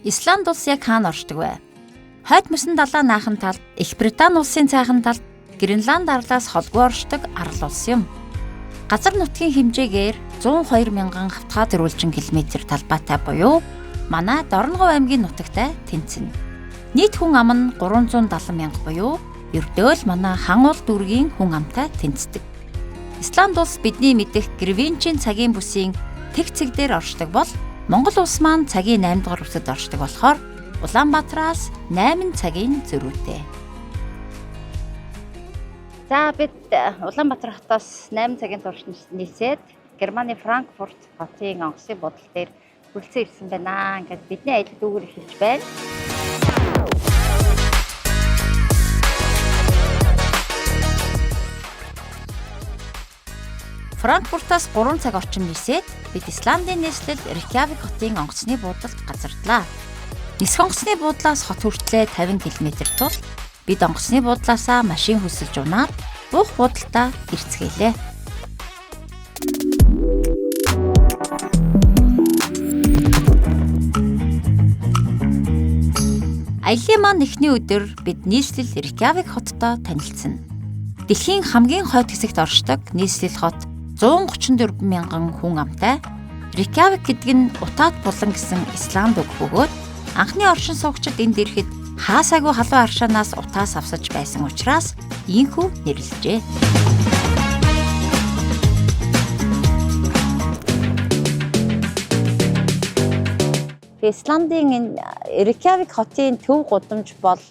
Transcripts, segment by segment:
Исланд улс яг хаана оршдог вэ? Хойд мөсөн далайн наахан талд, Их Британи улсын цайхан талд Гренланд арлаас холбоо оршдог арал улс юм. Газар нутгийн хэмжээгээр 102 мянган хавтгай тэрбум километр талбайтай буюу манай Дорногов аймгийн нутагтай тэнцэнэ. Нийт хүн ам нь 370 мянга буюу ердөө л манай хан улс дүүргийн хүн амтай тэнцдэг. Исланд улс бидний мэдэх Гринвичийн цагийн бүсийн тэг цэг дээр оршдог бол Монгол улс маань цагийн 8 дугаар бүсэд оршдог болохоор Улаанбаатараас 8 цагийн зөрүүтэй. За бид Улаанбаатар хотоос 8 цагийн туршид нийцээд Германы Франкфурт хотын онгоцны бодол дээр хүрэлцэн ирсэн байна. Ингээд бидний аялал дүүгээр эхэлж байна. Франкфуртаас 3 цаг орчим нийсээд бид Исландын нийслэл Рейкьявик хотын онгоцны буудалд газардлаа. Нисэх онгоцны буудлаас хот хүртлээр 50 км тул бид онгоцны буудлаасаа машин хөсөлж унаад буух буудалтаа ирцгээлээ. Аяллаа маань эхний өдөр бид нийслэл Рейкьявик хоттой танилцсан. Дэлхийн хамгийн хойд хэсэгт оршдог нийслэл хот 134 мянган хүн амтай. Рейкьявик гэдэг нь утаад булан гэсэн исланд үг бөгөөд анхны оршин суугчид энд ирэхэд хаасаагүй халуун аршаанаас утаас авсаж байсан учраас ийхүү нэрлэжээ. Исландын энэ Рейкьявик хотын төв гудамж бол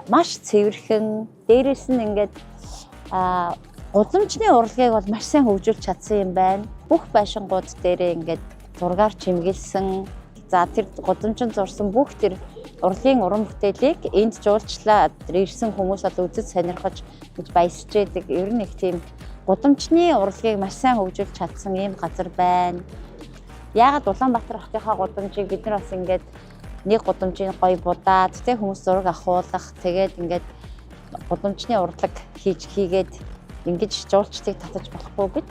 маш цэвэрхэн, дээрээс нь ингээд гудамжны урлагийг бол маш сайн хөгжүүлж чадсан юм байна. Бүх байшингууд дээрээ ингээд зургаар чимгэлсэн. За тэр гудамжинд зурсан бүх тэр урлагийн уран бүтээлийг энд жуулчлаад ирсэн хүмүүс бол үзэж сонирхож баясч байдаг. Ер нь их тийм гудамжны урлагийг маш сайн хөгжүүлж чадсан ийм газар байна. Яагаад Улаанбаатар хотынхаа гудамжийг бид нар бас ингээд нэг гудамжийн гоё будаад тэг хүмүүс зураг авахуулах тэгээд ингээд гудамжны урлаг хийгээд ингэж жуулчдыг татаж болохгүй гэж.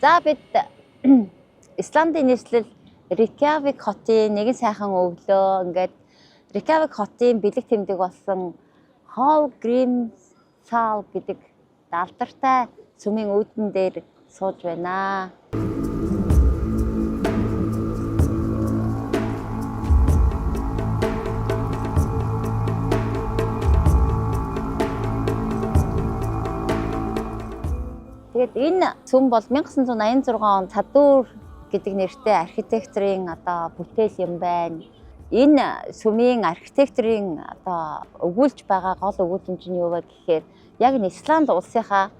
За бид Исландын нийслэл Рейкьявик хотын нэгэн сайхан өглөө ингээд Рейкьявик хотын бэлэг тэмдэг болсон Hall Green Sal гэдэг далдартай сүмийн үүдэн дээр сууж байна. Тэгээд энэ сүм бол 1986 он Цадуур гэдэг нэртэй архитектурын одоо бүтээл юм байна. Энэ сүмийн архитектурын одоо өгүүлж байгаа гол өгүүлэмж нь юу вэ гэхээр яг энэ Исланд улсынхаа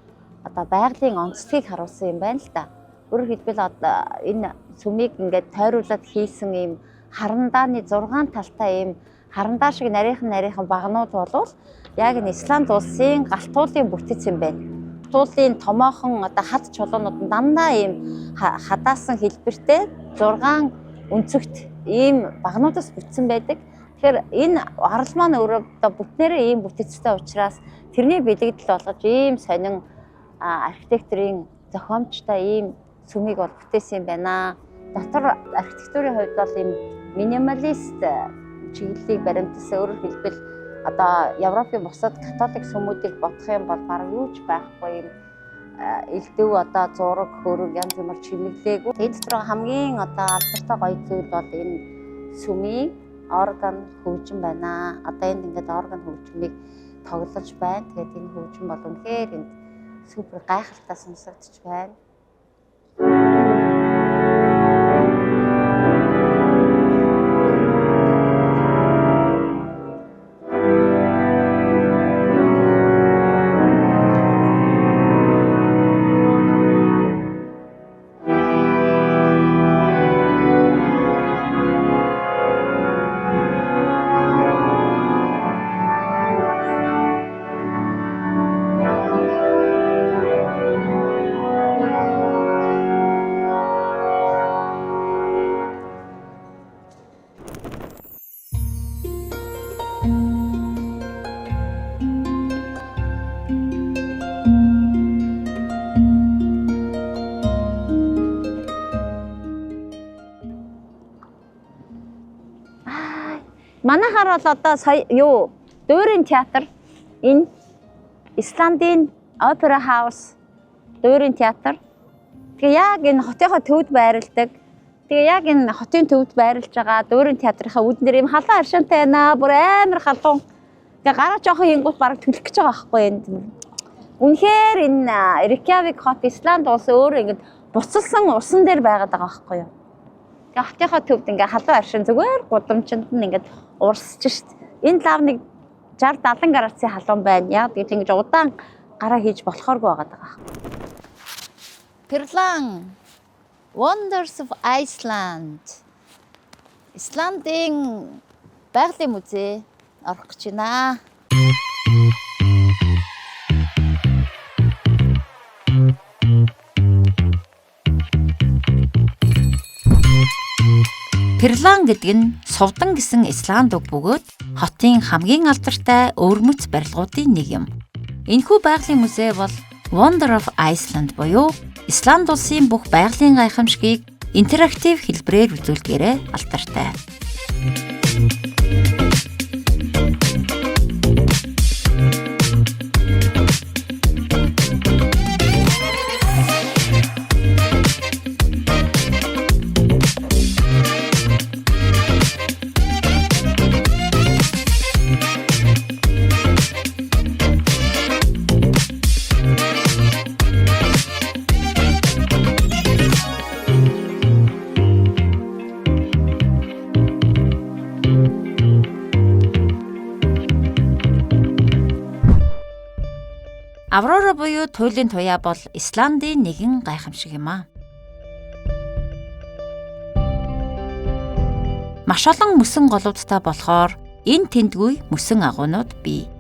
одоо байгалийн онцлогийг харуулсан юм байна л да. Өөрөөр хэлбэл одоо энэ сүмийг ингээд тойруулаад хийсэн ийм харандааны 6 талтай ийм харандаа шиг нарийнхан багнууд болвол яг энэ Исланд улсын галтуулын бүтэц юм байна. Галтуулын томоохон одоо хад чулуунууд нь дандаа ийм хадаасан хэлбэртэй 6 өнцөгт ийм багнуудаас бүтсэн байдаг. Тэгэхээр энэ арал маань өөрөө одоо бүтнээрээ ийм бүтэцтэй учраас тэрний бэлэгдэл болгож ийм сонин архитектурын зохиомжтой ийм сүмийг бол бүтээсэн юм байна. Дотор архитектурын хувьд бол ийм минималист чиглэлийг баримтсан. Өөрөөр хэлбэл одоо Европын бусад католик сүмүүдийг бодох юм бол бараг юу ч байхгүй юм элдв одоо зураг хөрөг янз бүр чимэглээгүй. Тэгээд дотор хамгийн одоо алдартай гоё зүйл бол энэ сүмийн орган хөгжим байна. Одоо энд ингээд орган хөгжмийг тоглож байна. Тэгээд энэ хөгжим бол үнэхээр энд супер гайхалтай сонсогдож байна. Манайхаар бол одоо Дуурин театр энэ Исландын опера хаус Дуурин театр. Тэгээ яг энэ хотынхоо төвд байрладаг. Тэгээ яг энэ хотын төвд байрлаж байгаа Дуурин театрынхаа үүдэн дээр юм халуун аршинтай байна. Бүр амар халуун. Тэгээ гараа жоохон хингуут бараг түлхэх гэж байгаа байхгүй энд. Үнэхээр энэ Reykjavik хот Исланд улс өөрөө ингэ буцалсан усан дээр байгаад байгаа байхгүй юу? Тэгээ хотынхоо төвд ингээ халуун аршин зүгээр гудамжинд нь ингээ урсч шít. Энэ лав нэг 60-70 градусын халуун байна. Яг тийм ингэж удаан гараа хийж болохооргүй байгаа даа. Перлан Wonders of Iceland. Исландын байгалийн музей орох гэж байна. Перлан гэдэг нь сувдан гэсэн Исланд үг бөгөөд хотын хамгийн алдартай өвөрмөц барилгуудын нэг юм. Энэхүү байгалийн музей бол Wonder of Iceland буюу Исланд улсын бүх байгалийн гайхамшигыг интерактив хэлбэрээр үзүүлдгээрээ алдартай. Аврора буюу туйлын туяа бол Исландын нэгэн гайхамшиг юм аа. Маш олон мөсөн голуудтай болохоор энэ тэндгүй мөсөн агуунууд бий.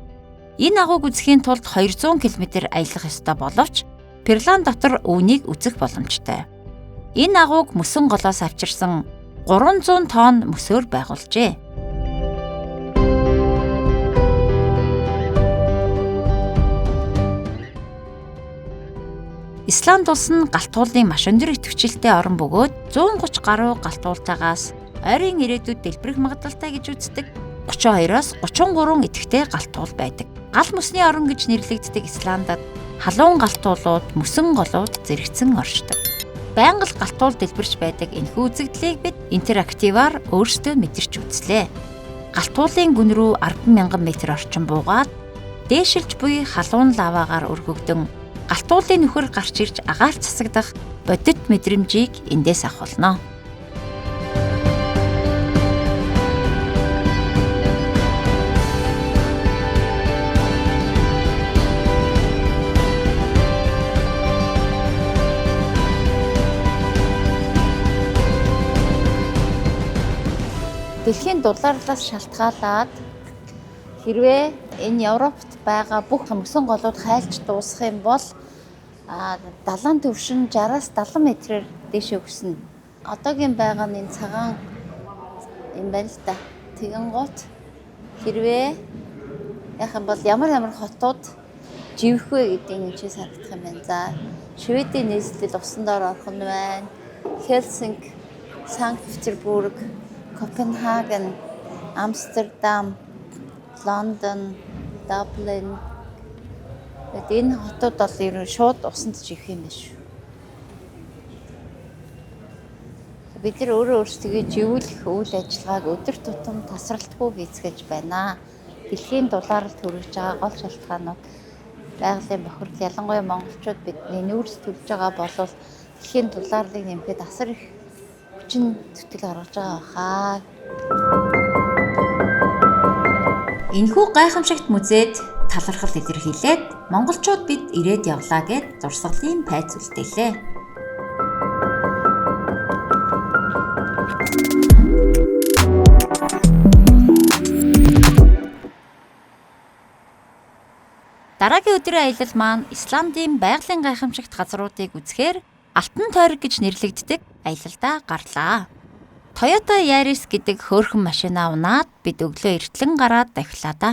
Энэ агууг үзэхийн тулд 200 км аялах ёстой боловч Перлан дотор үүнийг үзэх боломжтой. Энэ агууг мөсөн голоос авчирсан 300 тонн мөсөөр байгуулжээ. Исланд улс нь галтуулын маш өндөр идэвхжэлтэй орн бөгөөд 130 гаруй галтуултайгаас ойрын ирээдүйд дэлбэрэх магадлалтай гэж үздэг 32-оос 33 идэвхтэй галтуул байдаг. Гал мөсний орн гэж нэрлэгддэг Исландад халуун галтуулууд, мөсөн голууд зэрэгцэн оршдог. Байнга л галтуул дэлбэрч байдаг энэхүү үзэгдлийг бид интерактиваар өөрсдөө мэдэрч үзлээ. Галтуулын гүн рүү 10,000 м орчим буугаад дээшилж буй халуун лаваагаар өргөгдөн галтуулын нөхөр гарч ирж агаалт засагдах бодит мэдрэмжийг эндээс авах болно. Дэлхийн дулаарлаас шалтгаалаад хэрвээ энэ Европт байгаа бүх мөсөн голууд хайлж дуусах юм бол далайн түвшин 60-аас 70 метрээр дээшээ өснө. Одоогийн байгаа энэ цагаан юм байна л да. Тэгэн гут хэрвээ яах юм бол ямар хотууд живэх вэ гэдэг нь чийс харагдах юм байна. За Шведийн нийслэл усан доор орох нь байна. Хельсинки, Санкт-Петербург, Копенгаген, Амстердам, Лондон, Дублин. Энэ хотууд бол ер нь шууд усанд живэх юм биш. Бид нар өөрсдөө живүүлэх үйл ажиллагааг өдөр тутам тасралтгүй хийцгээж байна. Дэлхийн дулаалд хүрэж байгаа гол шалтгаанууд байгалийн бохирдол, ялангуяа монголчууд бидний нүүрс төлж байгаа болол дэлхийн дулаалыг нэмэхэд асар их хүчин зүтгэл гаргаж байгаа хаа. Энэхүү гайхамшигт музейд талархал илэрхийлээд монголчууд бид ирээд явлаа гэд зурсгалын пайц үлдээлээ. Дараагийн өдрийн аялал маань Исландын байгалийн гайхамшигт газруудыг үзэхээр Алтан тойрог гэж нэрлэгддэг аялалдаа гарлаа. Toyota Yaris гэдэг хөөрхөн машинаа унаад бид өглөө эртлэн гараад давхилаа да.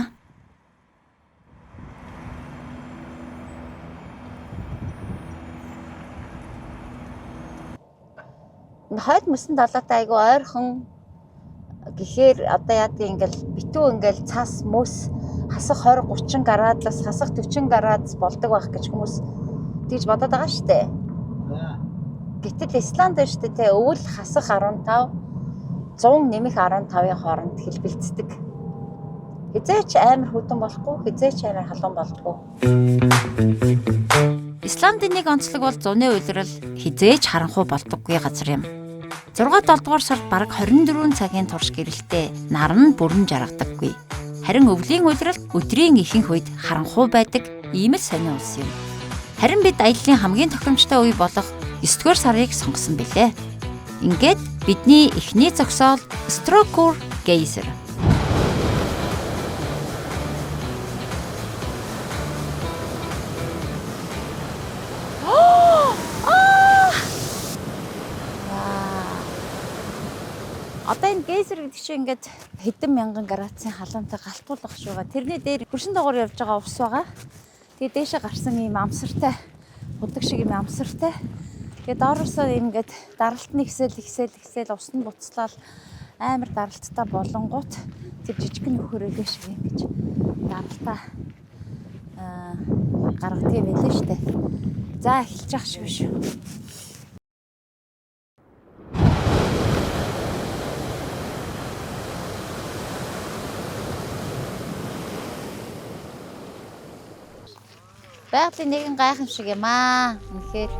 Хойд мөсөн далаатай айгу ойрхон гэхээр одоо яадаг ингээл битүү ингээл цас мөс хасах 20-30 градус хасах 40 градус болдог байх гэж хүмүүс тэгж бодоод байгаа шүү дээ. Гэтэл Исланд шүү дээ те өвөл хасах 15 100 нэмэх 15-ын хооронд хэлбэлцдэг. Хизээч амар хүтэн болохгүй, хизээч амар халуун болдгоо. Исландын нэг онцлог бол зуны улирал хизээч харанхуй болдоггүй газар юм. 6-7 дугаар сард бараг 24 цагийн турш гэрэлтэй нар нь бүрэн жаргадаггүй. Харин өвлийн улирал өдрийн ихэнх үед харанхуй байдаг ийм л сонио улс юм. Харин бид аяллаа хамгийн тохиромжтой үе болох 9-р сарыг сонгосон билээ. Ингээд бидний эхний зогсоол Strokur Geyser. Одоо энэ гейзер гэдэг чинь ингээд хэдэн мянган градусын халуунтай галтуулах шууга. Тэрний дээр хөршин дагуур явж байгаа ус байгаа. Тэгээ дээшээ гарсан ийм амсартай, удаг шиг ийм амсартай. Тэгээ доороосоо ийм ингээд даралт нь ихсэл усны буцлал амар даралттай болонгууд тэр жижигхэн нөхөрөлөө шиг юм гэж даралтаа гаргадаг юм байлээ шүү дээ. За эхэлж явах шиг шүү. Байгалийн нэгэн гайхамшиг юм аа. Үнэхээр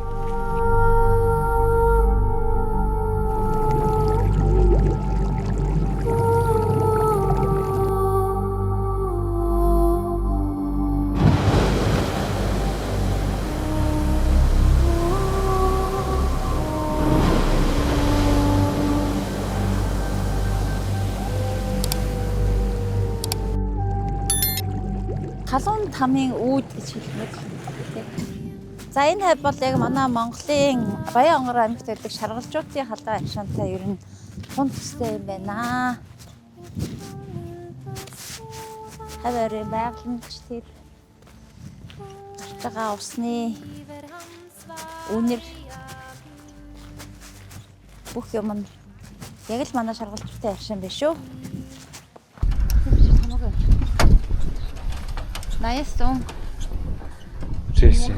халуун тамийн үүд гэж хэлмэг. За энэ хав бол яг манай Монголын Баян онгор аймагт байдаг шаргалжуудын халуун аршинтай ер нь тун төстэй юм байна. Хаваарын байгаламж тэр гарч байгаа усны үнэр бүх юм нь яг л манай шаргалжуудын аршин биш үү? Найсан. Жэсэн.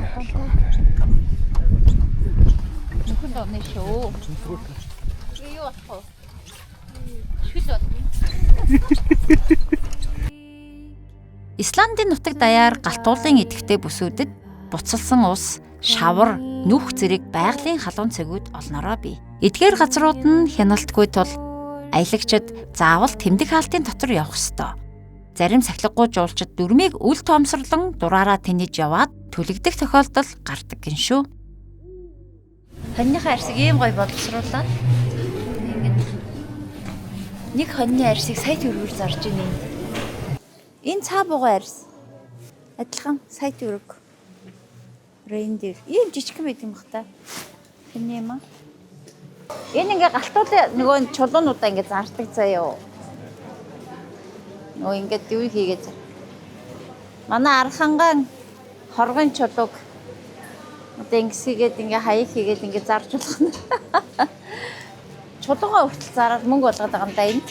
Нөхөн доо нэшөө. Юу ах вэ? Шүл бол. Исландын нутаг даяар галтуулын идэвхтэй бүсүүдэд буцалсан ус, шавар, нүх зэрэг байгалийн халуун цэгүүд олноороо бий. Эдгээр газрууд нь хяналтгүй тул аялагчид заавал тэмдэг хаалтын дотор явах ёстой. Зарим сахилгагүй жуулчид дүрмийг үл тоомсорлон дураараа тэнэж яваад түлэгдэх тохиолдол гардаг гин шүү. Хоньныхаа арсыг ийм гоё боловсруулаад нэг хоньны арсыг сая төгрөгөөр зарж байна. Энэ цаа бугай арс. Адилхан сая төгрөг. Рейндер. Ийм жижигхэн байт юм бах та. Хоньны юм аа. Энэ ингээ галтуулаа нөгөө чулуунуудаа ингээ зардаг заяа. Нөө ингээд юу хийгээд. Манай арханган хоргон чулууг одоо ингэсгээд ингээ хаяг хийгээд ингээ зарж болох нь. Чулуугаа хүртэл зараад мөнгө болгоод байгаа юм да энд.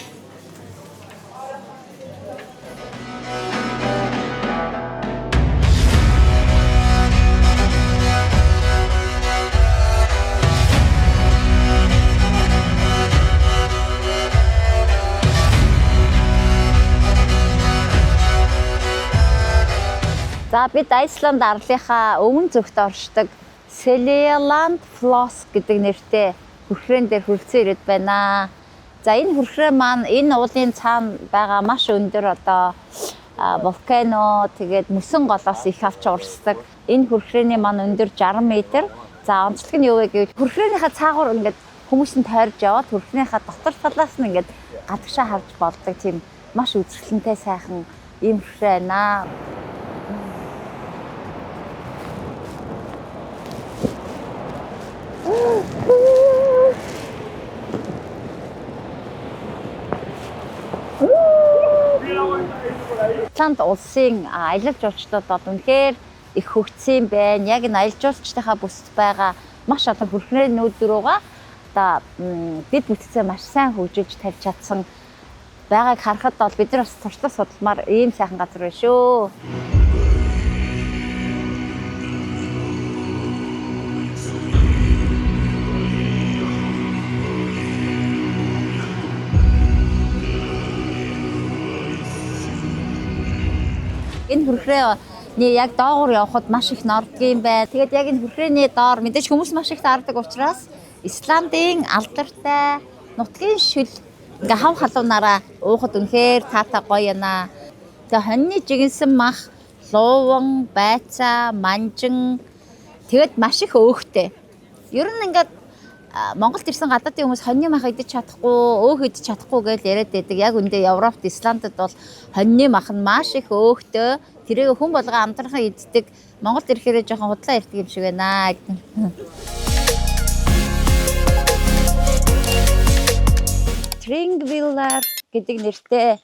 За бид Айсланд арлынхаа өмнө зүгт оршдог Seljaland Floss гэдэг нэртэй хүрхрээн дээр хүрэлцэн ирээд байна. За энэ хүрхрээ маань энэ уулын цаана байгаа маш өндөр одоо вулкано тэгээд мөсөн голоос их авч урсдаг. Энэ хүрхрээний маань өндөр 60 м. За онцлог нь юу вэ гэвэл хүрхрээнийхээ цаагуур ингээд хүмүүс нь тойрж яваад хүрхрээнийхээ дотор талаас нь ингээд гадагшаа харж болдог тийм маш үзэсгэлэнтэй сайхан ийм хүрхрээ байна. Айсланд улсын аялал жуулчлалууд бол үнэхээр их хөгжсөн байна. Яг энэ аялал жуулчлалынхаа бүсд байгаа маш олон хүрхрээнүүд рүүгээ одоо бид бүтцээ маш сайн хөгжиж тавьж чадсан байгааг харахад бол бид нар бас туршлага судалмаар ийм сайхан газар байна шүү. Энэ хүрхрээний яг доогуур явхад маш их нордгийн байна. Тэгээд яг энэ хүрхрээний доор мэдээж хүмүүс маш их таардаг учраас Исландын алдартай нутгийн шил ингээ хав халуунаараа уухад үнэхээр таатай гоё яана. Тэгээд хоньны жигэнсэн мах, лууван, байцаа, манжин тэгээд маш их өөхтэй. Ер нь ингээд Монголд ирсэн гадаадын хүмүүс хоньны мах идэж чадахгүй, өөх идэж чадахгүй гэж яриад байдаг. Яг үндэ Европт, Исландд бол хоньны мах нь маш их өөхтэй. Тэрийг хүн болго амтрахаа иддэг. Монголд ирэхээр жоохон худлаа ирдэг юм шиг байна. Tringvillar гэдэг нэртэй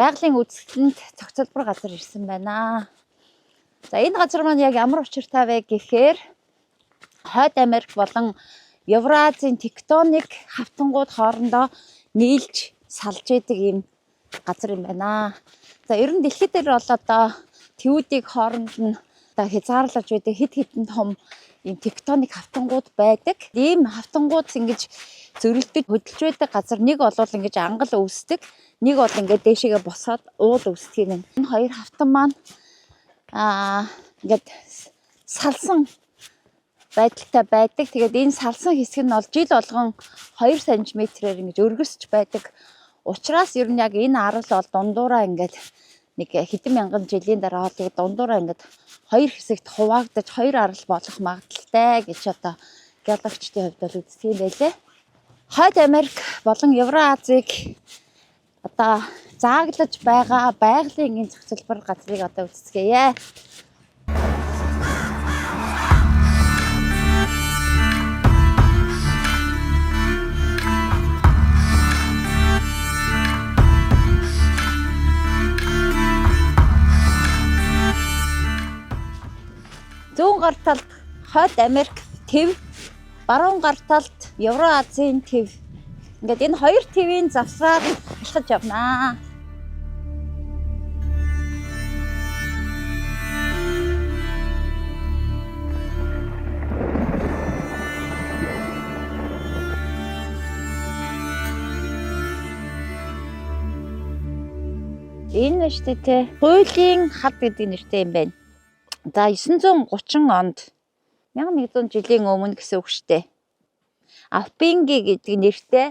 байгалийн үзэсгэлэнт цогцлбор газар ирсэн байна. За энэ газар маань яг ямар учиртай вэ гэхээр Хойд Америк болон Евразийн тектоник хавтангууд хоорондоо нийлж салж идэг юм газар юм байна. За ер нь дэлхийд дээр бол одоо твүүдийг хооронд нь одоо хязгаарлаж байдаг хэд хэдэн том юм тектоник хавтангууд байдаг. Ийм хавтангууд ингэж зөрөлдөж хөдөлж байдаг газар нэг бол ингэж ангал үүсдэг, нэг бол ингэж дээшээгээ босоод уул үүсдэг юм. Энэ хоёр хавтан маань ингээд салсан байдалтай байдаг. Тэгээд энэ салсан хэсэг нь бол жил болгон 2 см-ээр ингэж өргөсч байдаг. Учираас ер нь яг энэ арал бол дундуураа ингээд нэг хэдэн мянган жилийн дараа бол дундуураа ингээд хоёр хэсэгт хуваагдаж хоёр арал болох магадaltaй гэж одоо геологчдын хувьд бол үздэг юм байлээ. Хойд Америк болон Евразийг одоо зааглаж байгаа байгалийн энэ зохицолбор газрыг одоо үздэсгэе. Зүүн гар талд Хойд Америк төв, баруун гар талд Евразийн төв. Ингээд энэ хоёр твийн завсраар алхаж явнаа. Энэ нь шүү дээ. Хуулийн хад гэдэг нэртэй юм байна. За 930 онд 1100 жилийн өмнө гэсэн үг шүү дээ. Алпинги гэдэг нэртэй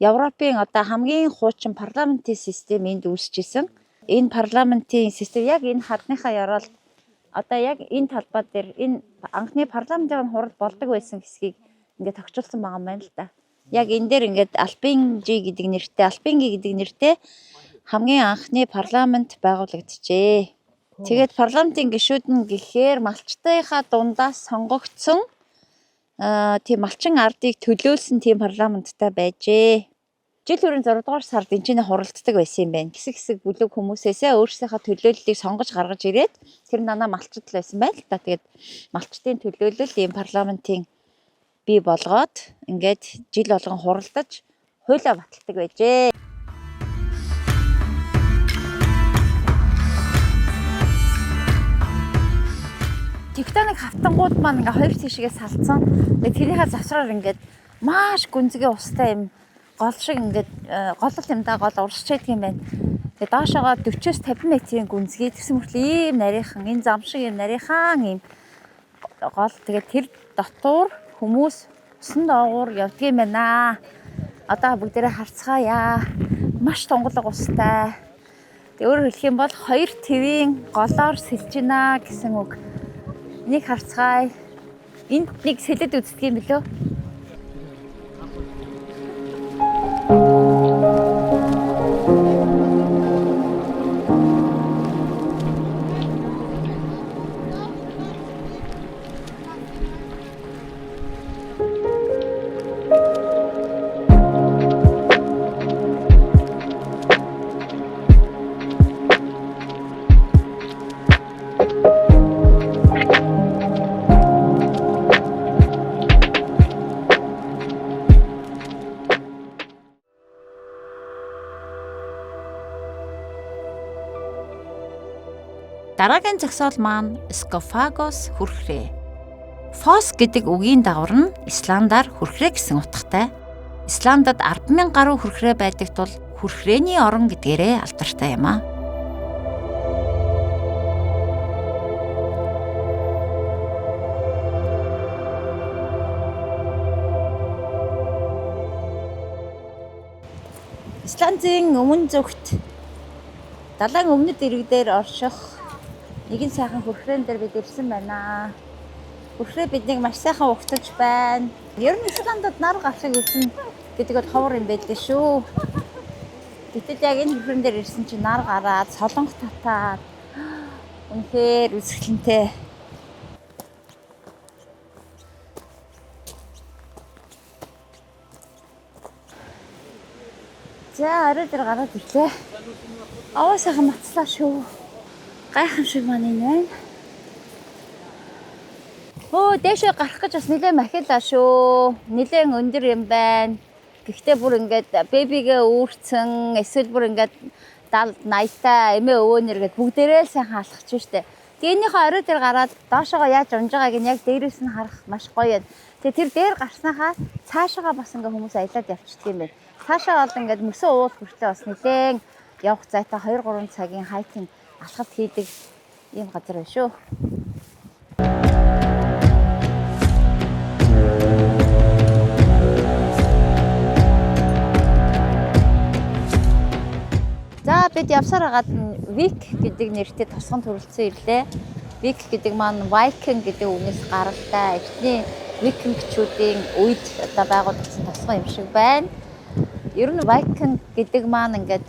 Европын одоо хамгийн хуучин парламентын систем энд үүсчихсэн. Энэ парламентын систем яг энэ хадныхаа яраад одоо яг энэ талбай дээр энэ анхны парламентын хурал болдог байсан хэсгийг ингээд тогтчулсан байгаа юм байна л да. Яг энэ дээр ингээд Алпинги гэдэг нэртэй хамгийн анхны парламент байгуулагджээ. Тэгээд парламентын гишүүд нь гэхээр малчтынхаа дундаас сонгогдсон тийм малчин ардыг төлөөлсөн тийм парламенттай байжээ. Жил хүрэн 6 дугаар сард энэ чинь хуралддаг байсан юм байна. Хэсэг бүлэг хүмүүсээсээ өөрсдийнхөө төлөөллийг сонгож гаргаж ирээд тэр нанаа малчд л байсан байл та. Тэгээд малчтын төлөөлөл ийм парламентын бий болгоод ингээд жил болгон хуралдаж хуулиа баталдаг байжээ. Тектоник хавтангууд маань ингээ хоёр тишгээ салцсан. Тэгээд тэрийнхээ завсраар ингээд маш гүнзгий устай юм гол шиг ингээд гол юм да гол урсчээд юм байна. Тэгээд доошоогоо 40-50 метрийн гүнзгий тэгсэн мөртлөө ийм нарийнхан энэ зам шиг юм нарийнхан ийм гол тэгээд тэр дотор хүмүүс усан доогуур явдгийм байна. Одоо бүгдээрээ харцгаая. Маш тунгалаг устай. Тэгээд өөрөөр хэлэх юм бол хоёр твийн голоор сэлж гинэ гэсэн үг. Нэг харцгаая. Энд нэг сэлэд үздэг юм билүү? Дараагийн зогсоол маань Skopagos хүрхрээ. Фос гэдэг үгийн дагавар нь Исландаар хүрхрээ гэсэн утгатай. Исландад 10,000 гаруй хүрхрээ байдаг тул хүрхрээний орон гэдгээрээ алдартай юм аа. Исландын өмнө зүгт далайн өмнөд ирэг дээр орших нэгэн сайхан хүрхрээн дээр бид ирсэн байна. Хүрхрээ биднийг маш сайхан угтаж байна. Ер нь Исландад нар гарахыг үзэн гэдэг бол ховор юм байлээ шүү. Гэтэл яг энэ хүрхрээн дээр ирсэн чинь нар гараад солонх татаад үнэхээр үзэсгэлэнтэй. За арай дээр гараад ирлээ. Аваа сайхан мацлаа шүү. Гайхамшиг маань энэ байна. Дээшээ гарах гэж бас нэлээд махилаа шүү. Нэлээд өндөр юм байна. Гэхдээ бүр ингээд бэбигээ үүрцэн эсвэл бүр ингээд 70-80-та эмээ өвөөнөр гээд бүгдээрээ сайхан алхаж штэ. Тээнийхээ орой дээр гараад доошоогоо яаж унж байгааг нь яг дээрээс нь харах маш гоё юм. Тэгээ тэр дээр гарснахаа цаашаага бас ингээ хүмүүс аялаад явчихдаг юм байна. Цаашаа бол ингээд мөсөө уул хүртлээ бас нэлээд явах зайтай 2-3 цагийн хайкинг алхалт хийдэг ийм газар байна шүү. За бид явсаар хагаад Вик гэдэг нэртэй тосгон төрөлцсөн ирлээ. Вик гэдэг маань Viking гэдэг үгнээс гаралтай эртний викингчүүдийн үед одоо байгуулагдсан тосгон юм шиг байна. Ер нь Viking гэдэг маань ингээд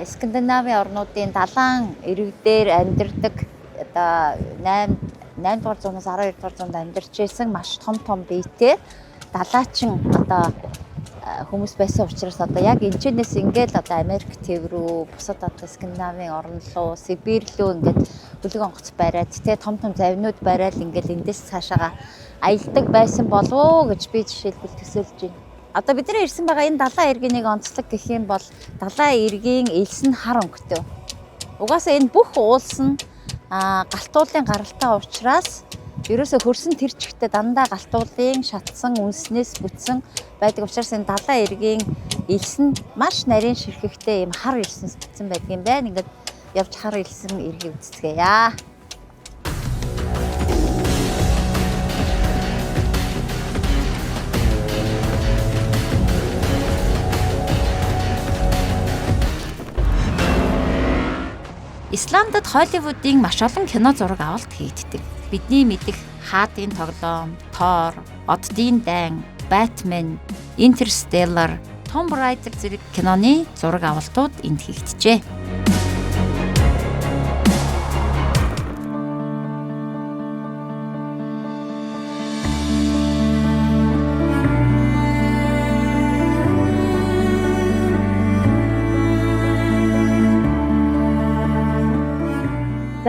Скандинавын орнуудын далайн иргдээр амьдардаг одоо 8 дугаар зуунаас 12 дугаар зуунд амьдарч байсан маш том биетэй далайчин одоо хүмүүс байсан учраас одоо яг энэчнээс ингээд одоо Америк төв рүү бусад одоо Скандинавын орн руу Сибирь рүү ингээд хөлөг онгоц бариад том завинууд бариад ингээд эндээс цаашаага аялдаг байсан болов уу гэж би жишээлбэл төсөөлж байна. Одоо бид нар ирсэн байгаа энэ далайн иргэний нэг онцлог гэх юм бол далайн иргийн элс нь хар өнгөтэй. Угаасаа энэ бүх уулс нь галтуулын гаралтай учраас ерөөсө хөрсөн тэр чигтээ дандаа галтуулын шатсан үнснээс бүтсэн байдаг учраас энэ далайн иргийн элс нь маш нарийн ширхэгтэй юм хар элснээс бүтсэн байдаг юм байна. Ингээд явж хар элсэн иргийг үздэгээе. Исландд Холливуудын маш олон кино зураг авалт хийгддэг. Бидний мэдих Хаадын тоглоом, Тор, Оддын дайн, Batman, Interstellar, Tomb Raider зэрэг киноны зураг авалтууд энд хийгджээ.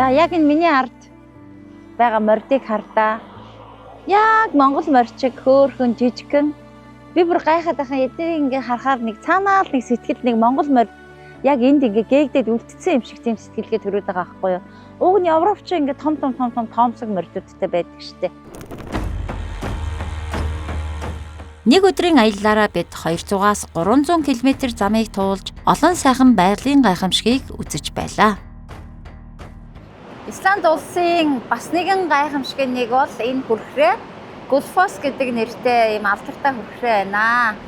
За яг энэ миний ард байгаа мордыг хардаа. Яг Монгол морчиг хөөхөн жижигхэн. Би бүр гайхаад байхan эднийг ингээ харахаар нэг цаанаа л нэг сэтгэл нэг Монгол морь яг энд ингээ гээгдээд үлдсэн юм шиг тийм сэтгэлгээ төрөөд байгаа байхгүй юу. Уг нь Европч ингээ том тоомсог морьдуудтай байдаг штэ. Нэг өдрийн аяллаараа бид 200-аас 300 км замыг туулж олон сайхан байгалийн гайхамшигыг үзэж байлаа. Исланд улсын бас нэгэн гайхамшигын нэг бол энэ хүрхрээ Gullfoss гэдэг нэртэй ийм алдартай хүрхрээ байна.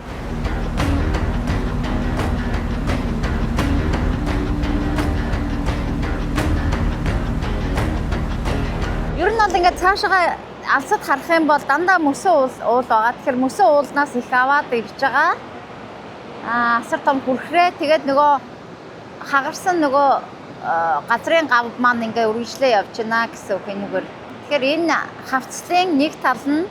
Ер нь бол ингээд цаашаа алсад харах юм бол дандаа мөсөн уул байгаа. Тэгэхээр мөсөн уулнаас их аваад ирж байгаа. Асар том хүрхрээ. Тэгээд нөгөө хагарсан нөгөө газрын гав маань ингээ үргэлжлээ явж байна гэсэн үг энэгээр. Тэгэхээр энэ хавцлын нэг тал нь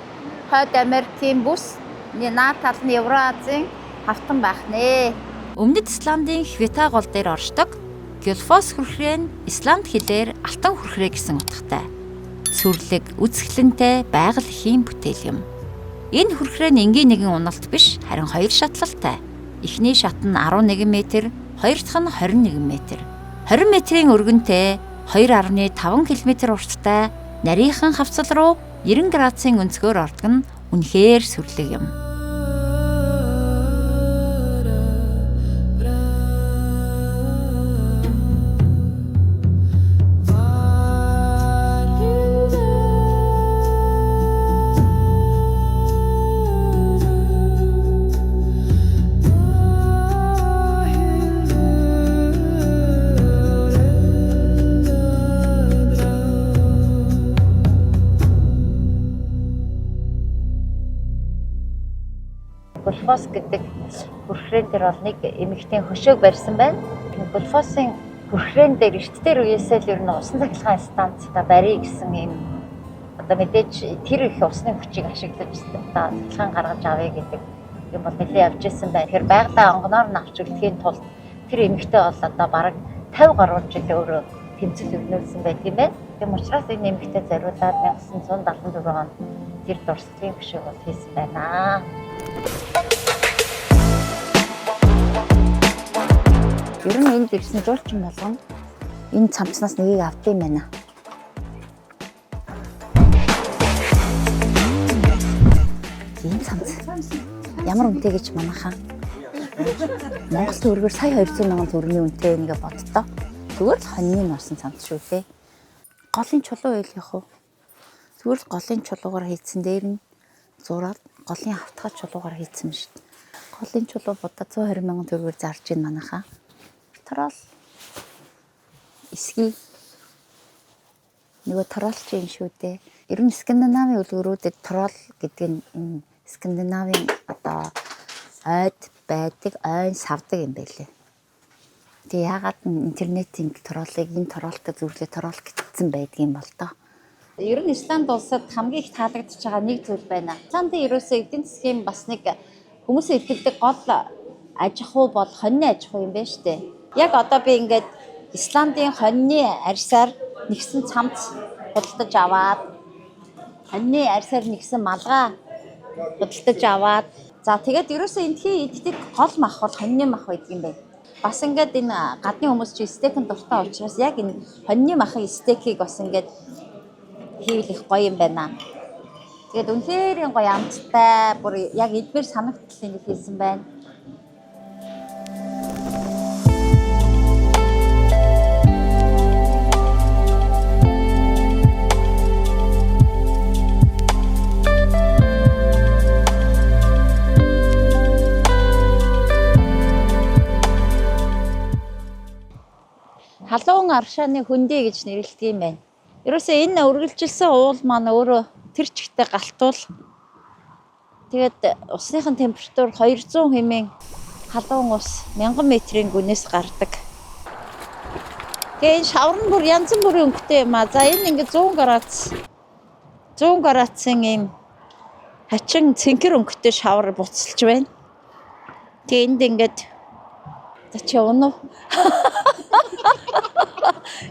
Хойд Америкийн бүс, наад тал нь Евразийн хавтан байх нэ. Өмнөд Исландын Hvita гол дээр оршдог Gullfoss хүрхрээ нь Исланд хэлээр алтан хүрхрээ гэсэн утгатай. Сүрлэг, үзэсгэлэнтэй байгаль эхийн бүтээл юм. Энэ хүрхрээ нь энгийн нэгэн уналт биш, харин хоёр шатлалтай. Эхний шат нь 11 м, хоёр дахь нь 21 м. 20 метрийн өргөнтэй 2.5 км урттай нарийнхан хавцал руу 90 градусын өнцгөр ордог нь үнэхээр сүрлэг юм. Gullfoss гэдэг хүрхрээн дээр бол нэг эмэгтэй хөшөөг барьсан байна. Gullfoss-ын хүрхрээн дээр эрт дээр үеэсээ л ер нь усан цахилгаан станцтай барья гэсэн юм. Одоо мэдээж тэр их усны хүчийг ашиглаж цахилгаан гаргаж авъя гэдэг юм бол нэлээд явж исэн байна. Тэгэхээр байгалаа онгоноор нь авч үлдэхийн тулд тэр эмэгтэй бол одоо бараг 50 гаруй жил өөрөө тэмцэл өгнүүлсэн байдаг юм байна. Тийм учраас энэ эмэгтэй зориулаад 1974 онд тэр дурсгалын хөшөөг бол хийсэн байна. Ер нь энд ирсэн жуулчин болгон энэ цамцнаас нэгийг авдсан байна. Энэ цамц ямар үнэтэй гэж манайхаа Монгол төгрөгөөр сая 200 мянган төгрөгийн үнэтэй нэгэ боддоо. Зүгээр л хоньны норсон цамц шүү дээ. Голын чулуу байлгах уу? Зүгээр л голын чулуугаар хийцэн дээр нь зураад голын автгай чулуугаар хийцэн шүү дээ. Голын чулуу бодоо 120 мянган төгрөгөөр зарж ийн манайхаа. Трол эсгий нөгөө тролч юм шүү дээ. Ер нь Скандинавийн үлгэрүүдэд трол гэдэг нь Скандинавийн одоо ойд байдаг, ойн савдаг юм байлээ. Тэгээ яагаад интернетийн троллыг энэ тролтой зүрлээ трол гэтсэн байдгийн бол доо. Ер нь Исланд улсад хамгийн их таалагдж байгаа нэг зүйл байна. Исландын ерөөсөө эдийн засгийн бас нэг хүмүүсийн эрхэлдэг гол аж ахуй бол хоньны аж ахуй юм байна шүү дээ. Яг одоо би ингээд Исландын хоньны арьсаар нэгсэн цамц худалдаж аваад, хоньны арьсаар нэгсэн малгай худалдаж аваад, за тэгээд ерөөсөө эндхийн иддэг гол мах бол хоньны мах байдаг юм байна. Бас ингээд энэ гадны хүмүүс чи стейкэн дуртай учраас яг энэ хоньны махын стейкийг бас ингээд хийвэл их гоё юм байна. Тэгээд үнэхээр гоё амттай, бүр яг эдгээр санагдтал ингэ хийсэн байна. Халуун аршааны хөндий гэж нэрлэдэг юм байна. Ерөөсөө энэ үргэлжилсэн уул маань өөрөө тэр чигтээ галтуул. Тэгээд усныхын температур 200 хэмээн халуун ус 1000 метрийн гүнээс гардаг. Тэгээд энэ шавар нь бүр янз бүрийн өнгөтэй юм аа. За энэ ингээд 100 градусын ийм хачин цэнхэр өнгөтэй шавар буцалж байна. Тэгээд энд ингээд за чи унав.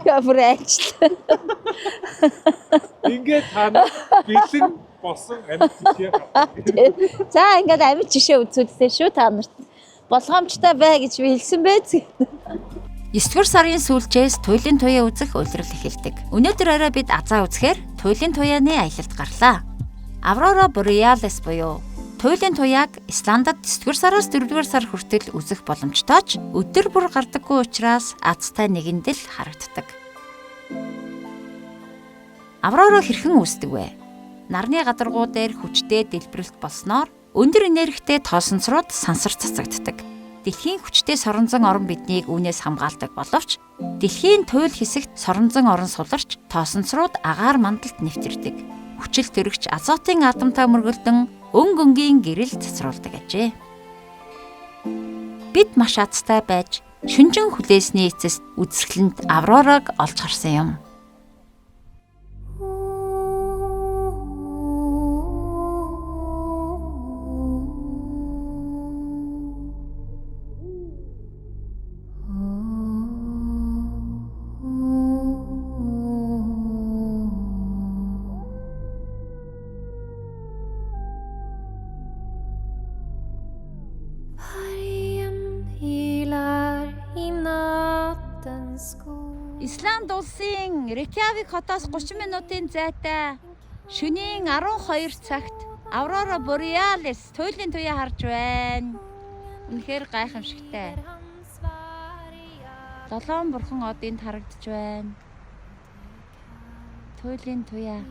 Яа бүр ажил. Ингээд тань бэлэн босон амьд жишээ гаргав. За ингээд амьд жишээ үзүүлсэн шүү та нарт. Болгоомжтой бай гэж би хэлсэн байз. 9-р сарын сүүлчээс туйлын туяа үзэх улирал эхэлдэг. Өнөөдөр арай бид азаа үзэхээр туйлын туяаны аялалд гарлаа. Aurora Borealis буюу туйлын туяаг Исландад 9-р сараас 4-р сар хүртэл үзэх боломжтой ч өдөр бүр гардаггүй учраас азтай нэгэндэл харагддаг. Aurora хэрхэн үүсдэг вэ? Нарны гадаргуу дээр хүчтэй дэлбэрэлт болсноор өндөр энергитэй тоосонцрууд сансар цацагддаг. Дэлхийн хүчтэй соронзон орон биднийг үүнээс хамгаалдаг боловч дэлхийн туйл хэсэгт соронзон орон суларч тоосонцрууд агаар мандалд нэвтэрдэг. Хүчил төрөгч азотын атомтой мөргөлдөн өнгийн гэрэл цацруулдаг ажээ. Бид маш азтай байж шүнжин хүлээсний эцэст үзэсгэлэнт Aurorаг олж харсан юм. Исланд улсын Reykjavik хотоос 30 минутын зайтай шөнийн 12 цагт Aurora Borealis туйлын туяа харж байна. Үнэхээр гайхамшигтай. 7 бурхан одынд харагдж байна. Туйлын туяа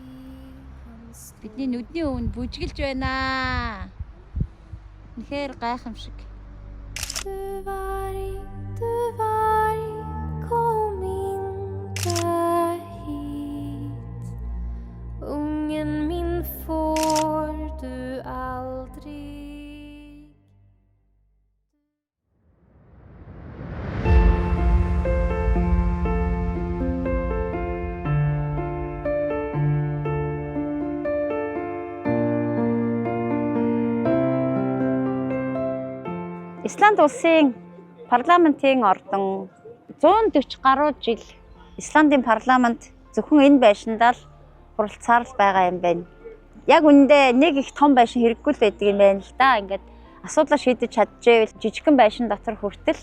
бидний нүдний өвөнд бүжгэлж байна. Үнэхээр гайхамшиг. Ungen min får du aldrig. Исланд улсын парламентын ордон 140 гаруй жил Исландын парламент зөвхөн энэ байшиндаа л хуралцаар л байгаа юм байна. Яг үүндээ нэг их том байшин хэрэггүй л байдаг юм байна л да. Ингээд асуудлаа шийдэж чадчихвэл жижигхэн байшин дотор хүртэл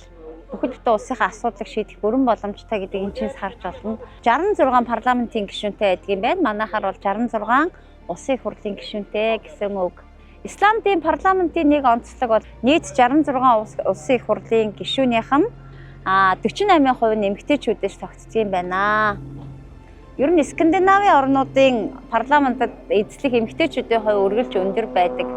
бүхэл бүтэн улсынхаа асуудлыг шийдэх бүрэн боломжтой гэдэг энэ чинь харж болно. 66 парламентын гишүүнтэй байдаг юм байна. Манайхаар бол 66 улсын их хурлын гишүүнтэй гэсэн үг. Исландын парламентын нэг онцлог бол нийт 66 улсын их хурлын гишүүнийх нь 48% нь эмэгтэйчүүдээс тогтдог юм байна. Ер нь Скандинавын орнуудын парламентад эзлэх эмэгтэйчүүдийн хувь үргэлж өндөр байдаг.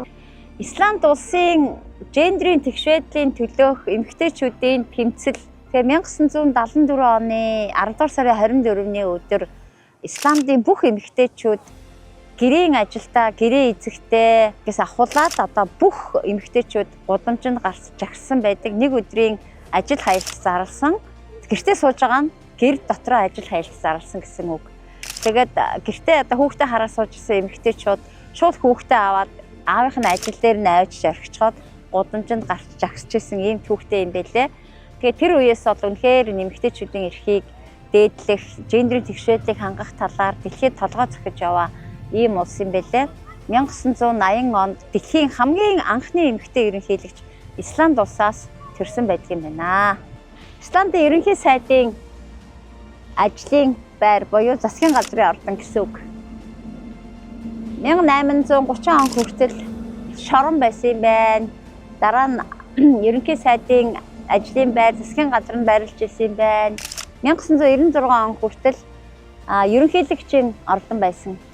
Исланд улсын гендрийн тэгшвэдлийн төлөөх эмэгтэйчүүдийн тэмцэл тэгээ 1974 оны 10 дугаар сарын 24-ний өдөр Исландын бүх эмэгтэйчүүд гэрийн ажилдаа гэрээ эзэхтэй гэс ахуулаад одоо бүх эмэгтэйчүүд гудамжинд гарч жагсан байдаг. Нэг өдрийн ажил хаялт зарласан. Гэртээ сууж байгаа нь гэр дотроо ажил хаялт зарласан гэсэн үг. Тэгээд гэртээ одоо хүүхдээ хараа сууж ирсэн эмэгтэйчүүд шууд хүүхдээ аваад аавынх нь ажил дээр навж орхичоод гудамжинд гарч жагсчихсэн ийм түүхтэй юм байлээ. Тэгээд тэр үеэс бол үнэхээр эмэгтэйчүүдийн эрхийг дээдлэх, гендрийн тэгшвэдлийг хангах талаар дэлхийд толгой зохиж яваа ийм улс юм байлээ. 1980 онд дэлхийн хамгийн анхны эмэгтэй ерөнхийлөгч Исланд улсаас төрсэн байдаг юм байна. Исландын ерөнхий сайдын ажлын байр буюу засгийн газрын ордон гэсэн үг. 1830 он хүртэл шорон байсан юм байна. Дараа нь ерөнхий сайдын ажлын байр засгийн газар нь байрлаж ирсэн юм байна. 1996 он хүртэл ерөнхийлөгчийн ордон байсан байна.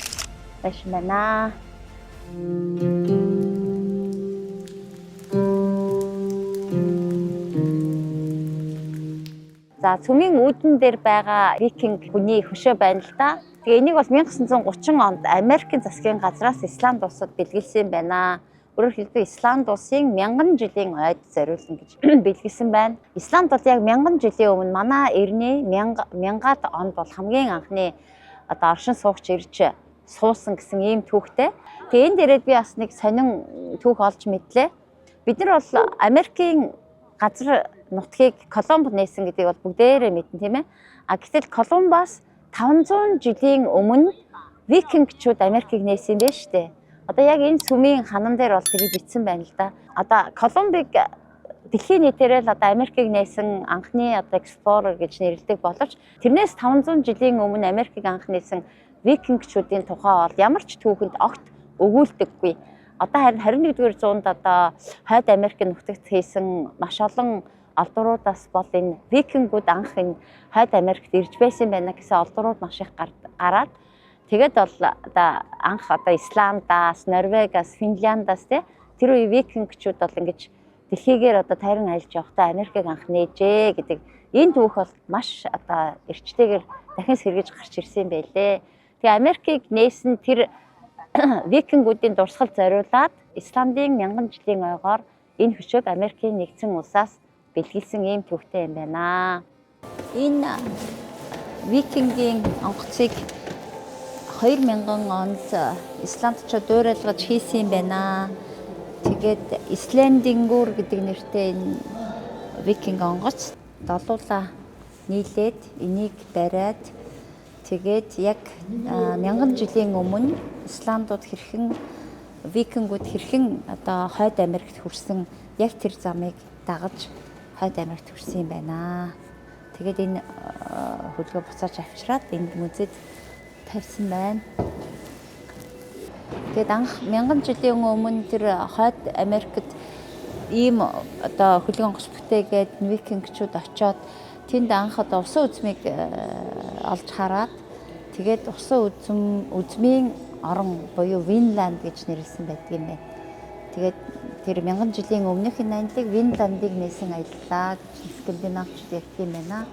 За цөмийн үүдэн дээр байгаа викинг хүний хөшөө байна л да. Тэгээ энийг бол 1930 онд Америкийн засгийн газраас Исланд улсад бэлгэлсэн байна. Өөрөөр хэлбэл Исланд улсын 1000 жилийн ойд зориулсан гэж бэлгэлсэн байна. Исланд бол яг 1000 жилийн өмнө манай эртний 1000-аад онд бол хамгийн анхны одоо оршин суугч ирж суусан гэсэн ийм түүхтэй. Тэгээ энэ дээрээ би бас нэг сонин түүх олж мэдлээ. Бид нар бол Америкийн газар нутгийг Колумб нээсэн гэдгийг бол бүгдээрээ мэднэ тийм ээ. А гэтэл Колумбаас 500 жилийн өмнө викингчүүд Америкийг нээсэн байх шүү дээ. Одоо яг энэ сүмийн ханан дээр бол тэрийг бичсэн байна л да. Одоо Колумбыг дэлхийн нийтээр л одоо Америкийг нээсэн анхны одоо explorer гэж нэрлэдэг боловч тэрнээс 500 жилийн өмнө Америкийг анх нээсэн викингчүүдийн тухай бол ямар ч түүхэнд огт өгүүлдэггүй. Одоо харин 21-р зуунд одоо хойд Америкийн нутагт хийсэн маш олон олдуруудаас бол энэ викингүүд анх энэ хойд Америкт ирж байсан байна гэсэн олдурууд маш их гараад тэгээд бол одоо анх одоо Исландаас, Норвегиас, Финляндаас тэр үе викингчүүд бол ингэж дэлхийгээр одоо тайран аялж явахдаа Америкийг анх нээжээ гэдэг энэ түүх бол маш одоо эрчтэйгээр дахин сэргэж гарч ирсэн байлээ. Тэгээ Америкийг нээсэн тэр викингүүдийн дурсгал зориулаад Исландын 1000 жилийн ойгоор энэ хөшөөг Америкийн нэгдсэн улсаас бэлгэлсэн ийм түүхтэй юм байна. Энэ викингийн онгоцыг 2000 онд Исландчууд дуурайлгаж хийсэн юм байна. Тэгээд Ислендингүр гэдэг нэртэй энэ викинг онгоц долуула нийлээд энийг бариад тэгээд яг 1000 жилийн өмнө Исландууд хэрхэн викингүүд хэрхэн одоо хойд Америкт хүрсэн яг тэр замыг дагаж хойд Америкт хүрсэн юм байна. Тэгээд энэ хөлгөө буцааж авчираад энд музейд тавьсан байна. Тэгээд анх 1000 жилийн өмнө тэр хойд Америкт ийм одоо хөлгөө онгоц бүтээгээд викингчүүд очоод тэнд анх одоо усан үзмийг олж хараад тэгээд усан үзмийн орон буюу Винланд гэж нэрлсэн байдаг юм байна. Тэгээд тэр 1000 жилийн өмнөх энэ аяллыг Винландыг нээсэн аяллаа гэж скандинавчууд ярьдаг юм байна.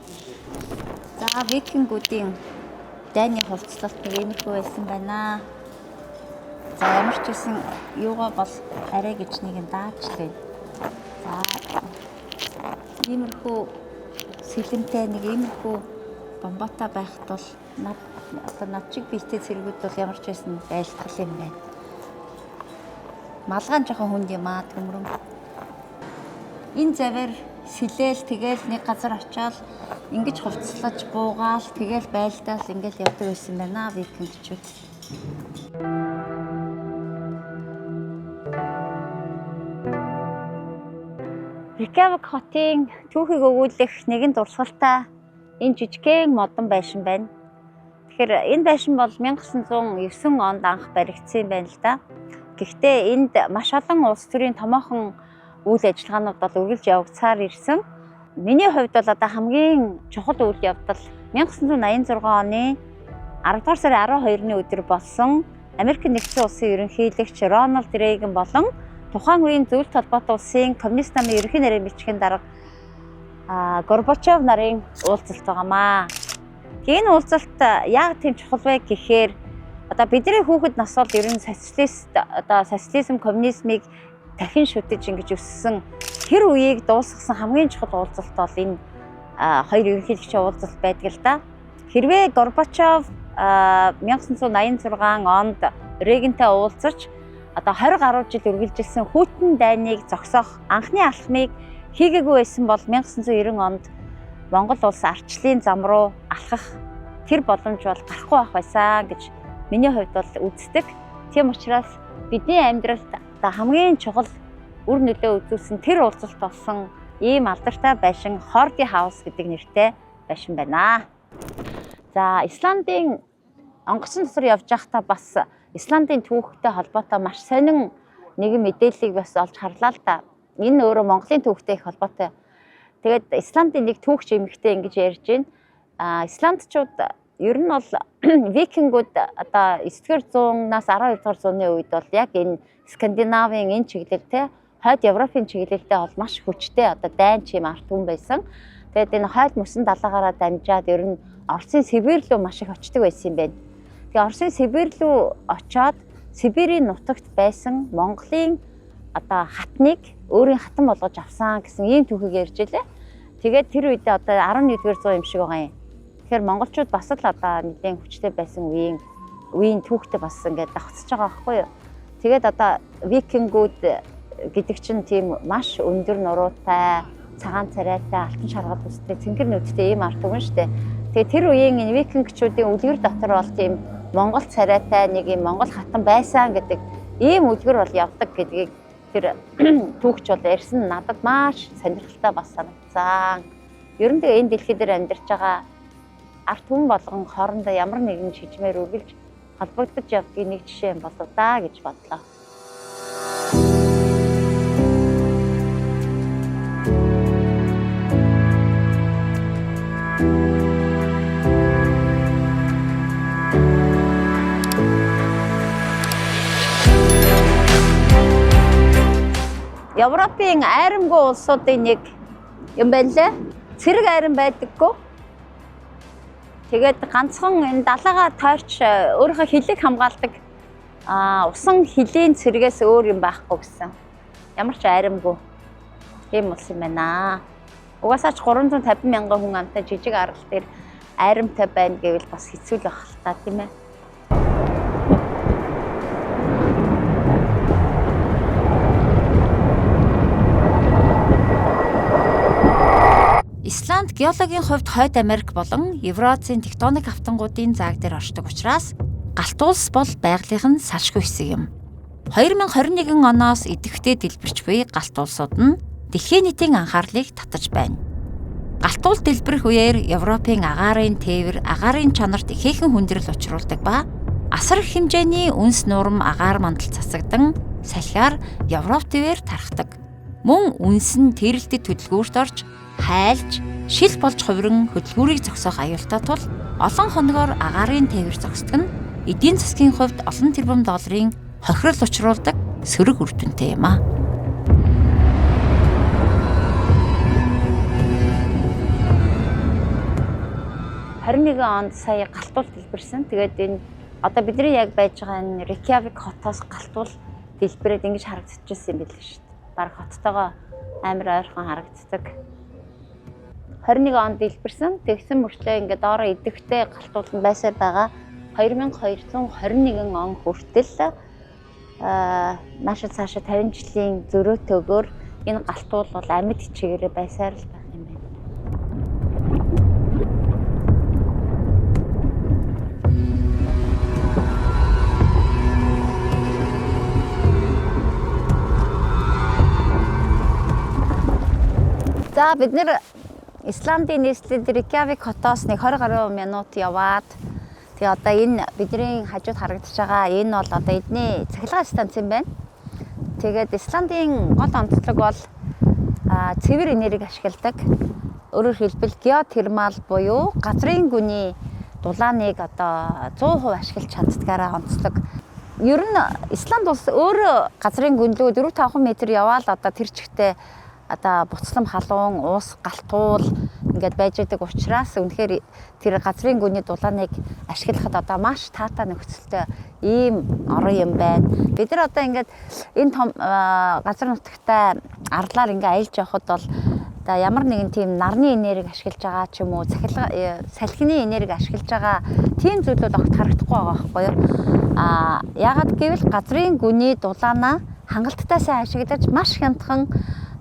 За викингүүдийн дайны хувцлалт нэг иймэрхүү байсан байна. За ямар ч гэсэн юугаа бол арай гэж нэг юм даачлаа. За иймэрхүү сэлэмтэй нэг иймэрхүү бомботой байхад бол над чиг биетэй цэргүүд бол ямар ч байсан байлтгал юм байна. Малгаан жоохон хүнд юм аа төмрөн. Энэ завэр сэлээл тэгэл нэг газар очиод ингэж хувцлаж буугаал тэгэл байлдаал ингэж явдаг байсан байна викингчүүд. Рейкьявик хотын түүхийг өгүүлэх нэгэн дурсгалтай энэ жижигхэн модон байшин байна. Тэгэхээр энэ байшин бол 1909 онд анх баригдсан байна л да. Гэхдээ энд маш олон улс төрийн томоохон үйл ажиллагаанууд бол үргэлж явагцаар ирсэн. Миний хувьд бол одоо хамгийн чухал үйл явдал 1986 оны 10 дугаар сарын 12-ны өдөр болсон Америкийн нэгдсэн улсын ерөнхийлөгч Рональд Рейган болон тухайн үеийн зөвлөлт холбоотой улсын коммунист намын ерөнхий нарийн бичгийн дарга Горбачев нарын уулзалт байгаамаа. Энэ уулзалт яг тийм чухал вэ гэхээр одоо бидний хүүхэд нас бол ер нь социализм коммунизмыг дахин шүтэж ингэж өссөн тэр үеийг дуусгасан хамгийн чухал уулзалт бол энэ хоёр ерөнхийлөгчийн уулзалт байдаг л да. Хэрвээ Горбачев 1986 онд Рейгантай уулзаж одоо 20 гаруй жил үргэлжилсэн хүйтэн дайныг зогсоох анхны алхмыг хийгээгүй байсан бол 1990 онд Монгол улс ардчлалын зам руу алхах тэр боломж бол гарахгүй байх байсан гэж миний хувьд бол үздэг. Тийм учраас бидний амьдралд хамгийн чухал үр нөлөө үзүүлсэн тэр уулзалт болсон ийм алдартай байшин Хорди хаус гэдэг нэртэй байшин байна. За Исландын онгоцон дотор явж байхдаа бас Исландын түүхтэй холбоотой маш сонин нэгэн мэдээллийг бас олж харлаа л да. Энэ өөрөө Монголын түүхтэй их холбоотой. Тэгээд Исландын нэг түүхч эмэгтэй ингэж ярьж байна. Исландчууд ер нь бол викингүүд одоо 9-р зуунаас 12-р зууны үед бол яг энэ Скандинавын энэ чиглэлтэй хойд Европын чиглэлтэй бол маш хүчтэй одоо дайн чим арт түмэн байсан. Тэгээд энэ хойд мөсөн далаагаараа дамжаад ер нь Оросын Сибирь рүү маш их очдог байсан юм байна. Тэгээд Оросын Сибирь рүү очоод Сибирийн нутагт байсан Монголын одоо хатныг өөрийн хатан болгож авсан гэсэн ийм түүхийг ярьж илээ. Тэгээд тэр үедээ одоо 11-р зуун юм шиг байгаа юм. Тэгэхээр монголчууд бас л одоо нэгэн хүчтэй байсан үеийн түүхтэй бас ингээд давхцаж байгаа байхгүй юу. Тэгээд одоо викингүүд гэдэг чинь тийм маш өндөр нуруутай, цагаан царайтай, алтан шаргал үстэй, цэнгэр нүдтэй ийм ард түмэн штэ. Тэгээд тэр үеийн энэ викингчүүдийн үлгэр дотор бол тийм монгол царайтай нэг юм монгол хатан байсан гэдэг ийм үлгэр бол явдаг гэдгийг тэр түүхч бол ярьсан надад маш сонирхолтой бас санагдсан. Ер нь тэгээ энэ дэлхий дээр амьдарч байгаа ард түмэн болгон хоорондоо ямар нэгэн шижмээр үргэлж холбогдож явдгийг нэг жишээ юм болов даа гэж бодлоо. Европын айрамгүй улсуудын нэг юм байна лээ. Цэрэг айрам байдаггүй. Тэгээд ганцхан энэ далайгаа тойрч өөрийнхөө хилийг хамгаалдаг усан хилийн цэргээс өөр юм байхгүй гэсэн. Ямар ч айрамгүй ийм улс юм байна. Угаасаа ч 350 мянган хүн амтай жижиг арал дээр айрамтай байна гэвэл бас хэцүү л байх л та тийм ээ. Исланд геологийн хувьд Хойд Америк болон Евразийн тектоник автангуудын зааг дээр оршдог учраас галт улс бол байгалийн нь салшгүй хэсэг юм. 2021 оноос идэвхтэй дэлбэрч буй галт улсууд нь дэлхийн нийтийн анхаарлыг татаж байна. Галт улс дэлбэрэх үеэр Европын агаарын тээвэр агаарын чанарт ихээхэн хүндрэл учруулдаг ба асар их хэмжээний үнс нурам агаар мандал цацагдан салхиар Европ төвээр тархдаг. Мөн үнс нь тэрэлтэд хөдөлгүүрт орж хайлж, шил болж хувиран хөдөлгүүрийг зогсоох аюултай тул олон хоногоор агаарын тээвэр зогсдог нь эдийн засгийн хувьд олон тэрбум долларын хохирол учруулдаг сөрөг үр дүнтэй юм а. онд сая галтуул дэлбэрсэн. Тэгээд энэ одоо бидний яг байж байгаа энэ Reykjavik хотоос галтуул дэлбэрээд ингэж харагдчихсан юм билээ шүү дээ. Бараг хоттойгоо амар ойрхон харагддаг. 21 онд дэлбэрсэн. Тэгсэн мөрчлөө ингээд доороо идэвхтэй галтуул нь байсаар байгаа. 2221 он хүртэл наашаа цаашаа 50 жилийн зөрөөтэйгээр энэ галтуул бол амьд хичээгээрээ байсаар л байх юм байна. За бид нэр Исландын нийслэлд Reykjavik хотоос нэг 20 гаруй минут яваад тэгээ одоо энэ бидний хажууд харагдаж байгаа энэ бол одоо эдний цахилгаан станц юм байна. Тэгээд Исландын гол онцлог бол цэвэр энергийг ашигладаг. Өөрөөр хэлбэл геотермал буюу газрын гүний дулааныг одоо 100% ашиглаж чаддгаараа онцлог. Ер нь Исланд улс өөрөө газрын гүнлөө 4-5 м яваал одоо тэр чигтээ одоо буцлам халуун, уус, галтуул ингээд байж байгаа учраас үнэхээр тэр газрын гүний дулааныг ашиглахад одоо маш таатай нөхцөлтэй ийм орон юм байна. Бид нар одоо ингээд энэ том газар нутагтай арлаар ингээд аялж явхад бол одоо ямар нэгэн тийм нарны энергийг ашиглаж байгаа ч юм уу, салхины энергийг ашиглаж байгаа тийм зүйлүүд огт харагдахгүй байгаа байхгүй юу? Яагаад гэвэл газрын гүний дулаанаа хангалттай сайн ашиглаж маш хямдхан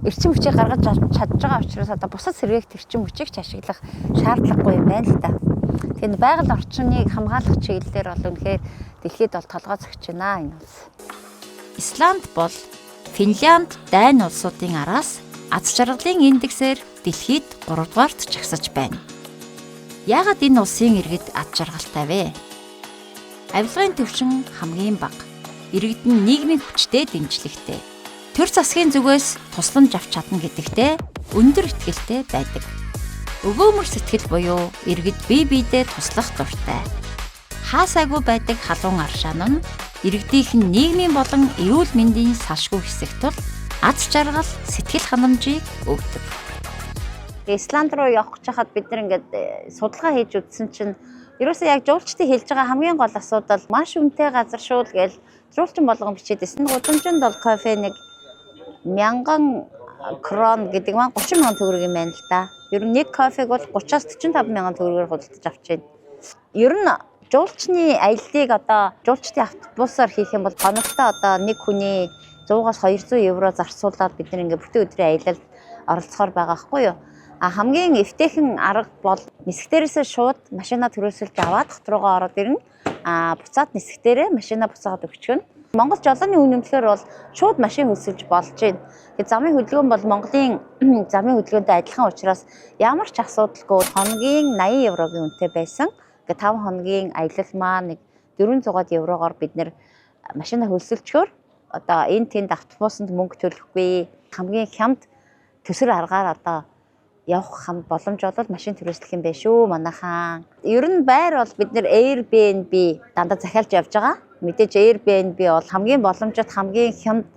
эрчим хүчийг гаргаж чадж байгаа учраас одоо бусад сэргээгт эрчим хүчийг ч ашиглах шаардлагагүй юм байна л да. Тэгэхээр байгаль орчныг хамгаалах чиглэлээр бол үнэхээр дэлхийд бол толгой зогч байна энэ улс. Исланд бол Финлянд, Дани улсуудын араас аз жаргалын индексээр дэлхийд 3 дугаарт жагсаж байна. Яагаад энэ улсын иргэд аз жаргалтай вэ? Авилгын түвшин хамгийн бага. Иргэд нь нийгмийн хүчтэй дэмжлэгтэй. Төр засгийн зүгээс тусламж авч чадна гэдэгтээ өндөр итгэлтэй байдаг. Өгөөмөр сэтгэл буюу иргэд бие биедээ туслах дуртай. Хаасаагүй байдаг халуун аршаан нь иргэдийнх нь нийгмийн болон эрүүл мэндийн салшгүй хэсэг тул аз жаргал, сэтгэл ханамжийг өгдөг. Исланд руу явах гэж хахад бид нар ингээд судалгаа хийж үзсэн чинь ерөөсөө яг жуулчдын хэлж байгаа хамгийн гол асуудал маш үнэтэй газар шүү л гээл жуулчин болгон бичээд ирсэн. Гудамжинд бол кофе нэг 1000 крон гэдэг маань 30 мянган төгрөг юм байна л да. Ер нь нэг кофег бол 30-аас 45 мянган төгрөгөөр худалдаж авч байна. Ер нь жуулчны аяллыг одоо жуулчдын автобусаар хийх юм бол гоногтой одоо нэг хүний 100-аас 200 евро зарцуулаад бид нэг бүтэн өдрийн аялалд оролцохоор байгаа байхгүй юу? Хамгийн эвтэйхэн арга бол нисгтэрээсээ шууд машина төрөөсөлж аваад хот руугаа ороод ирнэ. Буцаад нисгтэрээ машина буцаагаад өгчихнө. Монгол жолооны үнэмлэхээр бол шууд машин хөлсөлж болж байна. Тэгээд замын хөдөлгөөн бол Монголын замын хөдөлгөөнтэй адилхан учраас ямар ч асуудалгүй хоногийн 80 еврогийн үнэтэй байсан. Тэгээд 5 хоногийн аялал маань нэг 400 еврогоор бид нэр машина хөлсөлчгөөр одоо энэ тэнд автобусанд мөнгө төлөхгүй хамгийн хямд төсөр аргаар одоо явах хам боломж бол машин түрээслэх юм байна шүү манайхан. Ер нь байр бол бид нэр Airbnb дандаа захиалж явж байгаа. Мэдээж Airbnb бол хамгийн боломжит хамгийн хямд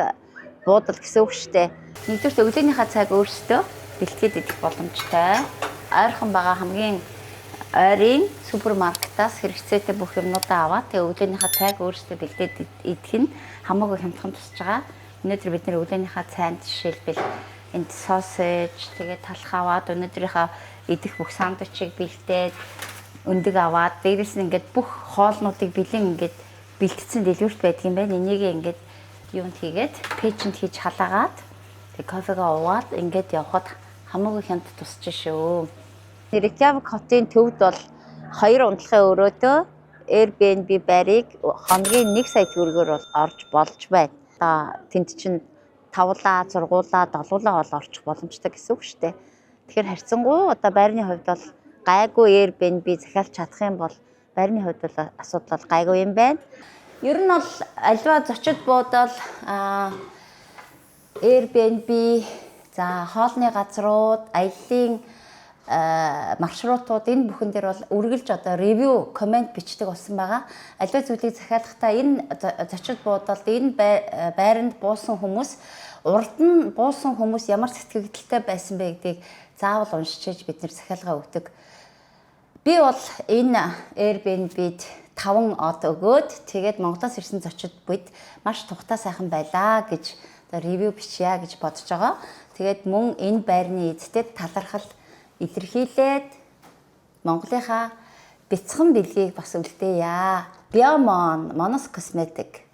буудал гэсэн үг шүү дээ. Нэгдүгээр өглөөнийхөө цаг өөрсдөө бэлтгээд идэх боломжтой. Ойрхон байгаа хамгийн ойрын супермаркетаас хэрэгцээтэй бүх юмнуудаа аваад тэгээ өглөөнийхөө цаг өөрсдөө бэлтээд идэх нь хамаагүй хямдхан тусаж байгаа. Өнөөдөр бид нэр өглөөнийхөө цайнд жишээлбэл энд сосэж тэгээ талх аваад өнөөдрийнхөө идэх бүх сандвичийг бэлдээд өндөг аваад дээрээс нь ингээд бүх хоолнуудыг бэлэн ингээд бэлтгэсэн дэлгүүрт байдаг юм байна. Энийг ингээд юунд хийгээд пэйжэнд хийж халаагаад тэгээ кофегаа уугаад ингээд явхад хамаагүй хямд тусаж шүү. Reykjavik хотын төвд бол 2 унтлагын өрөөдөө Airbnb байрыг хоногийн 1 сая төгрөгөөр бол орж болж байна. Одоо тэнд чинь тавлаа, зургуулаа, долуулаа бол орчих боломжтой гэсэн үг шүү дээ. Тэгэхээр харьцангуй одоо байрны хувьд бол гайгүй Airbnb захиалж чадах юм бол байрны хувьд бол асуудал бол гайгүй юм байна. Ер нь бол альва зочид буудал Airbnb за хоолны газрууд, аяллаа маршрутууд энэ бүхэн дээр бол үргэлж одоо ревю, комент бичдэг болсон байгаа. Аливаа зүйлийг захиалахдаа энэ зочид буудалд энэ байранд буусан хүмүүс урд нь буусан хүмүүс ямар сэтгэгдэлтэй байсан бэ гэдгийг заавал уншиж бид нэр захиалга өгдөг. Би бол энэ Airbnb-д 5 од өгөөд тэгээд Монголоос ирсэн зочид бид маш тухтай сайхан байлаа гэж одоо ревю бичье гэж бодож байгаа. Тэгээд мөн энэ байрны эздэд талархал илэрхийлээд Монголынхаа бяцхан бэлгийг бас үлдээе. Biomon Monos Cosmetic